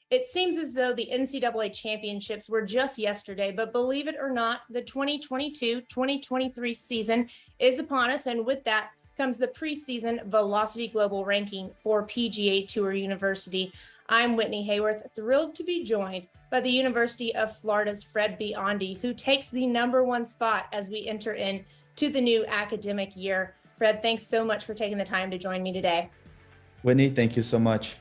It seems as though the NCAA championships were just yesterday, but believe it or not, the 2022-2023 season is upon us. And with that comes the preseason Velocity Global Ranking for PGA Tour University. I'm Whitney Hayworth, thrilled to be joined by the University of Florida's Fred Biondi, who takes the #1 spot as we enter into the new academic year. Fred, thanks so much for taking the time to join me today. Whitney, thank you so much.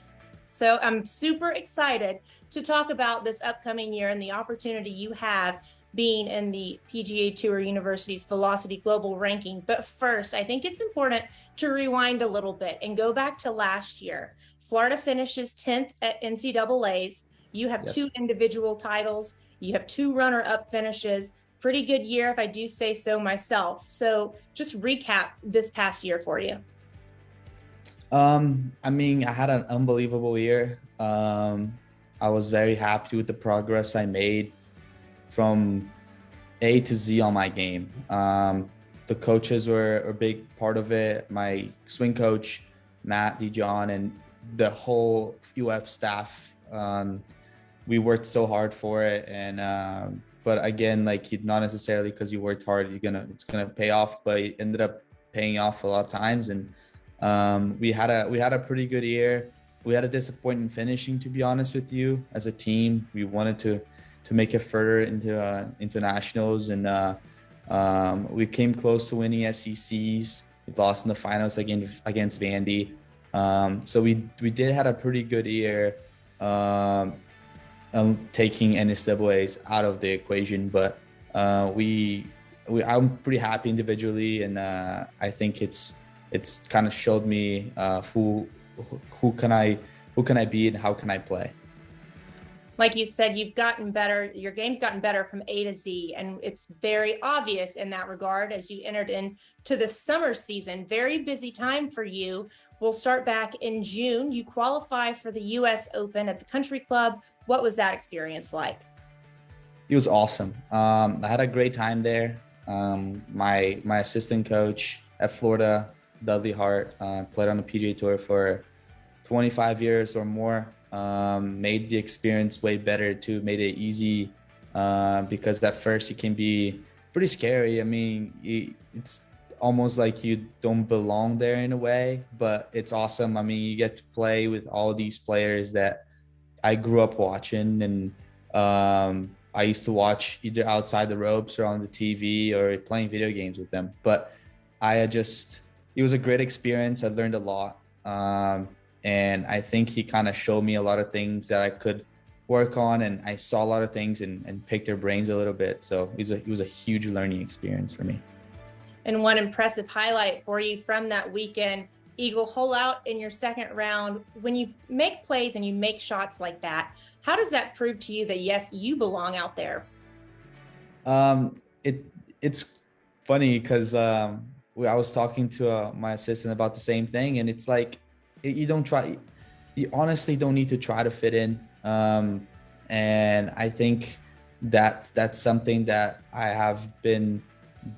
So I'm super excited to talk about this upcoming year and the opportunity you have being in the PGA Tour University's Velocity Global Ranking. But first, I think it's important to rewind a little bit and go back to last year. Florida finishes 10th at NCAA's. You have two individual titles. You have 2 runner-up finishes. Pretty good year, if I do say so myself. So just recap this past year for you. I had an unbelievable year. I was very happy with the progress I made from A to Z on my game. The coaches were a big part of it. My swing coach, Matt DeJohn, and the whole UF staff. We worked so hard for it, and but again, not necessarily because you worked hard, it's gonna pay off, but it ended up paying off a lot of times. And we had a pretty good year. We had a disappointing finishing, to be honest with you. As a team, we wanted to make it further into nationals, and we came close to winning SECs. We lost in the finals against Vandy. So we did had a pretty good year, taking NCAAs out of the equation, but I'm pretty happy individually, and I think it's kind of showed me who can I be and how can I play. Like you said, you've gotten better. Your game's gotten better from A to Z, and it's very obvious in that regard as you entered into the summer season. Very busy time for you. We'll start back in June. You qualify for the U.S. Open at the Country Club. What was that experience like? It was awesome. I had a great time there. My assistant coach at Florida, Dudley Hart, played on the PGA Tour for 25 years or more. Made the experience way better too, made it easy, because at first it can be pretty scary. I mean, it's almost like you don't belong there in a way, but it's awesome. I mean, you get to play with all these players that I grew up watching, and I used to watch either outside the ropes or on the TV or playing video games with them. But it was a great experience. I learned a lot. And I think he kind of showed me a lot of things that I could work on, and I saw a lot of things and picked their brains a little bit. So it was a huge learning experience for me. And one impressive highlight for you from that weekend, eagle hole out in your second round. When you make plays and you make shots like that, how does that prove to you that, yes, you belong out there? It's funny because I was talking to my assistant about the same thing, and it's like, you honestly don't need to try to fit in. And I think that's something that I have been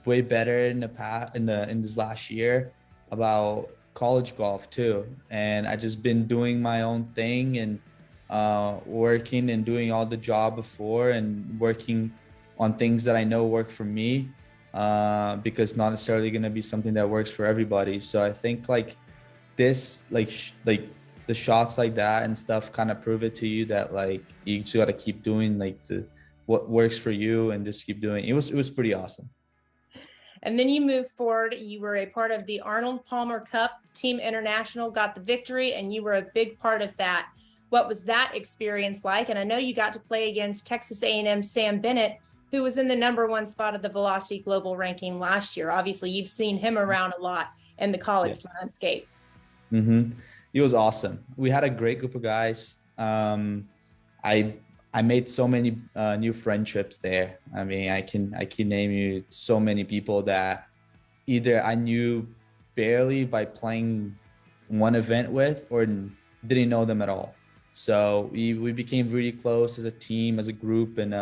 way better in the past, in this last year, about college golf too. And I just been doing my own thing, and working and doing all the job before, and working on things that I know work for me, because not necessarily going to be something that works for everybody. So I think this, the shots like that and stuff kind of prove it to you that you just got to keep doing what works for you and just keep doing. It was pretty awesome. And then you moved forward. You were a part of the Arnold Palmer Cup. Team International got the victory, and you were a big part of that. What was that experience like? And I know you got to play against Texas A&M Sam Bennett, who was in the #1 spot of the Velocity Global Ranking last year. Obviously, you've seen him around a lot in the college landscape. Mm-hmm. It was awesome. We had a great group of guys. I made so many new friendships there. I mean, I can name you so many people that either I knew barely by playing one event with, or didn't know them at all. So we became really close as a team, as a group, and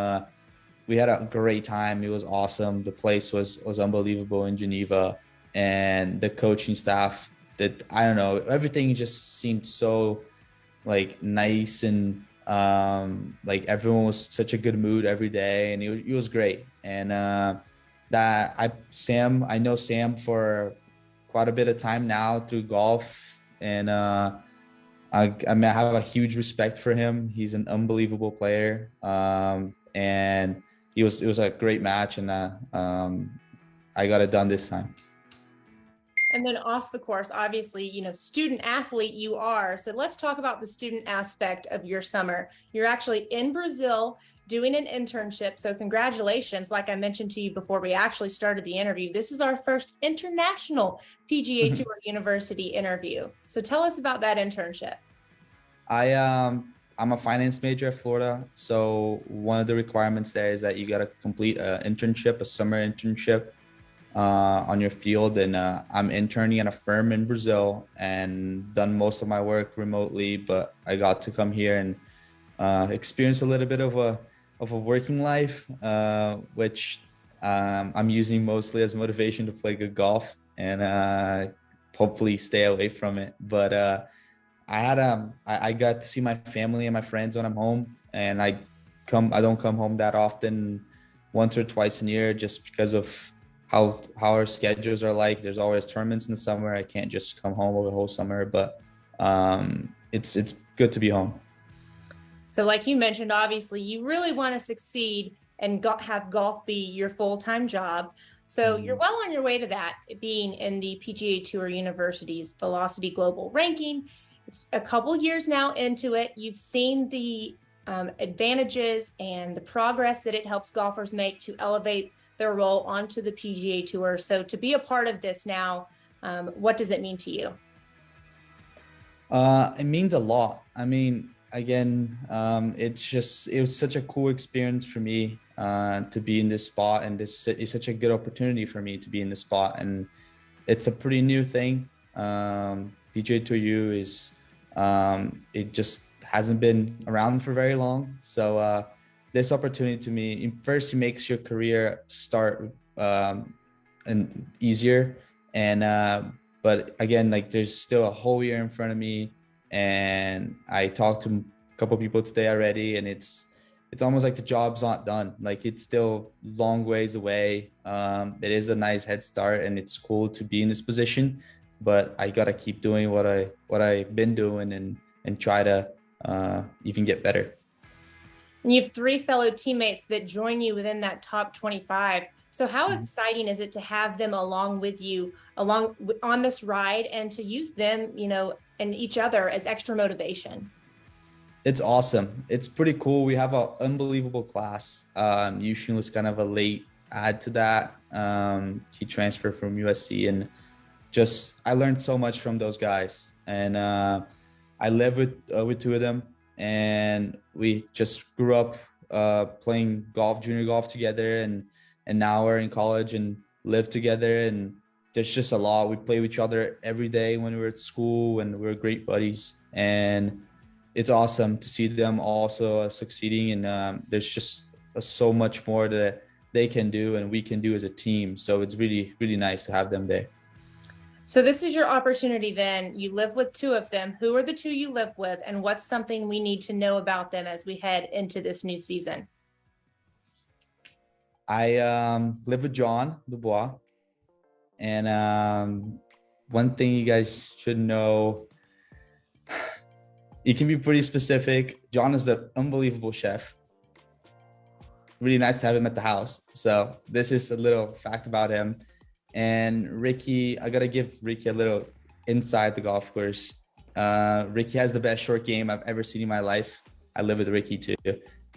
we had a great time. It was awesome. The place was unbelievable in Geneva, and the coaching staff, that I don't know, everything just seemed so nice, and Like everyone was such a good mood every day, and he was great. And I know Sam for quite a bit of time now through golf, and I mean, I have a huge respect for him. He's an unbelievable player, and it was a great match, and I got it done this time. And then off the course, obviously, student athlete you are. So let's talk about the student aspect of your summer. You're actually in Brazil doing an internship. So congratulations. Like I mentioned to you before we actually started the interview, this is our first international PGA Tour University interview. So tell us about that internship. I'm a finance major at Florida. So one of the requirements there is that you got to complete an internship, a summer internship on your field. And I'm interning at a firm in Brazil and done most of my work remotely, but I got to come here and experience a little bit of a working life, which I'm using mostly as motivation to play good golf and hopefully stay away from it. But I got to see my family and my friends when I'm home, and I don't come home that often, once or twice a year, just because of how our schedules are like. There's always tournaments in the summer. I can't just come home over the whole summer, but it's good to be home. So like you mentioned, obviously you really want to succeed and have golf be your full-time job. So you're well on your way to that, being in the PGA Tour University's Velocity Global ranking. It's a couple years now into it. You've seen the advantages and the progress that it helps golfers make to elevate their role onto the PGA Tour. So to be a part of this now, what does it mean to you? It means a lot. I mean, again, it was such a cool experience for me to be in this spot, and this is such a good opportunity for me to be in this spot. And it's a pretty new thing. PGA Tour U is it just hasn't been around for very long. So this opportunity to me, first, it makes your career start and easier. And but again, like there's still a whole year in front of me, and I talked to a couple of people today already, and it's almost like the job's not done. Like it's still long ways away. It is a nice head start, and it's cool to be in this position, but I gotta keep doing what I've been doing and try to even get better. And you have 3 fellow teammates that join you within that top 25. So how exciting is it to have them along with you on this ride, and to use them, and each other as extra motivation? It's awesome. It's pretty cool. We have an unbelievable class. Yushin was kind of a late add to that. He transferred from USC, and I learned so much from those guys. And I live with 2 of them, and we just grew up playing golf, junior golf together, and now we're in college and live together. And there's just a lot. We play with each other every day when we were at school, and we were great buddies. And it's awesome to see them also succeeding. And there's just so much more that they can do and we can do as a team. So it's really, really nice to have them there. So this is your opportunity then. You live with 2 of them. Who are the 2 you live with, and what's something we need to know about them as we head into this new season? I live with John Dubois. And one thing you guys should know, it can be pretty specific. John is an unbelievable chef. Really nice to have him at the house. So this is a little fact about him. And Ricky, I got to give Ricky a little inside the golf course. Ricky has the best short game I've ever seen in my life. I live with Ricky too.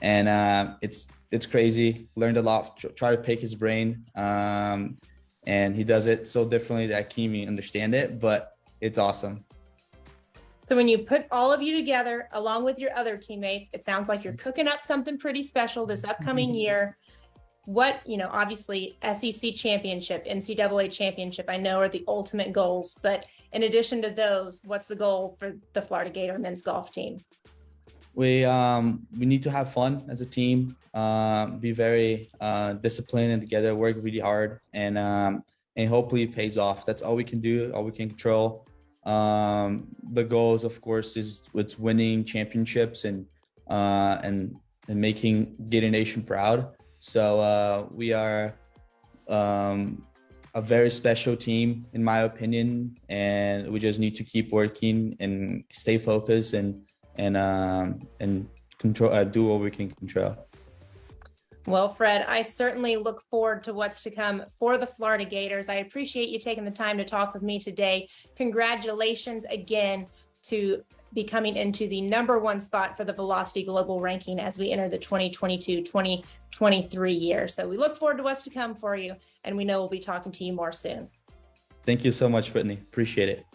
And it's crazy. Learned a lot, try to pick his brain. And he does it so differently that I can't even understand it, but it's awesome. So when you put all of you together, along with your other teammates, it sounds like you're cooking up something pretty special this upcoming year. What, obviously SEC championship, NCAA championship, I know are the ultimate goals, but in addition to those, what's the goal for the Florida Gator men's golf team? We need to have fun as a team, be very disciplined and together, work really hard, and hopefully it pays off. That's all we can do, all we can control. The goals, of course, is winning championships and and making Gator Nation proud. So we are a very special team, in my opinion, and we just need to keep working and stay focused and control, do what we can control. Well, Fred, I certainly look forward to what's to come for the Florida Gators. I appreciate you taking the time to talk with me today. Congratulations again to becoming into the #1 spot for the Velocity Global Ranking as we enter the 2022-2023 year. So we look forward to what's to come for you, and we know we'll be talking to you more soon. Thank you so much, Whitney. Appreciate it.